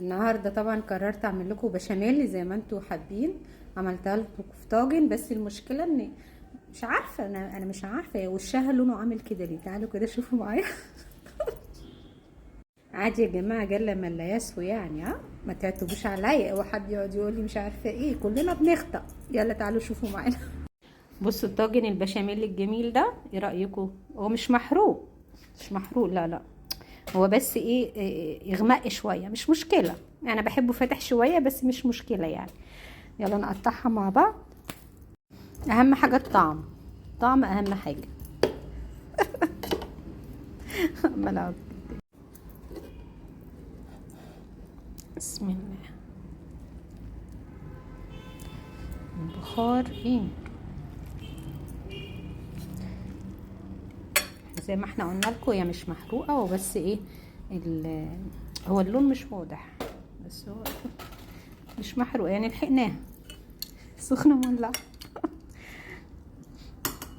النهارده طبعا قررت اعمل لكم بشاميل زي ما انتوا حابين. عملتها لكم في طاجن، بس المشكله ان مش عارفه، انا مش عارفه وشها لونه عامل كده ليه. تعالوا كده شوفوا معايا. عادي يا جماعه، جل من لا يسهو يعني. ها ما تعتبوش عليا او حد يقعد يقول لي مش عارفه ايه، كلنا بنخطأ. يلا تعالوا شوفوا معانا. بصوا الطاجن البشاميل الجميل ده، ايه رايكم؟ هو مش محروق، مش محروق، لا لا، هو بس ايه يغمق شويه، مش مشكله. انا بحبه فاتح شويه بس مش مشكله يعني. يلا نقطعها مع بعض. اهم حاجه الطعم، طعم اهم حاجه. ملعب. بسم الله. البخار ايه، زي ما احنا قلنا لكم هي مش محروقه، وبس ايه هو اللون مش واضح، بس هو مش محروق يعني، لحقناها. سخنه مولعه.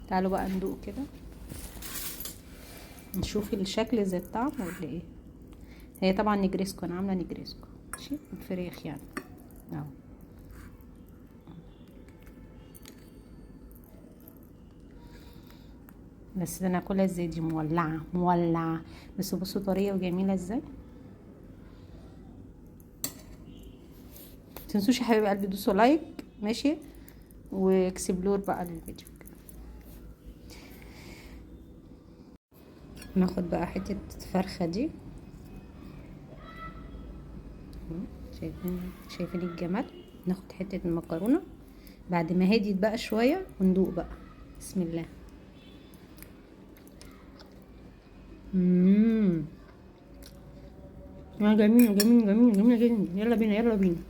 تعالوا بقى ندوق كده، نشوف الشكل زي الطعم ولا ايه. هي طبعا نجريسكو، انا عامله نجريسكو ماشي، الفراخ يعني اهو. بس ده انا اكلها ازاي؟ دي مولعه مولعه، بس بصوا طريه وجميله ازاي. متنسوش يا حبايب قلبي دوسوا لايك ماشي، واكسبلور بقى للفيديو. ناخد بقى حته فرخه دي، شايفين الجمال. ناخد حته المكرونه بعد ما هديت بقى شويه وندوق بقى. بسم الله. جميل جميل جميل جميل جدا. يلا بينا يلا بينا.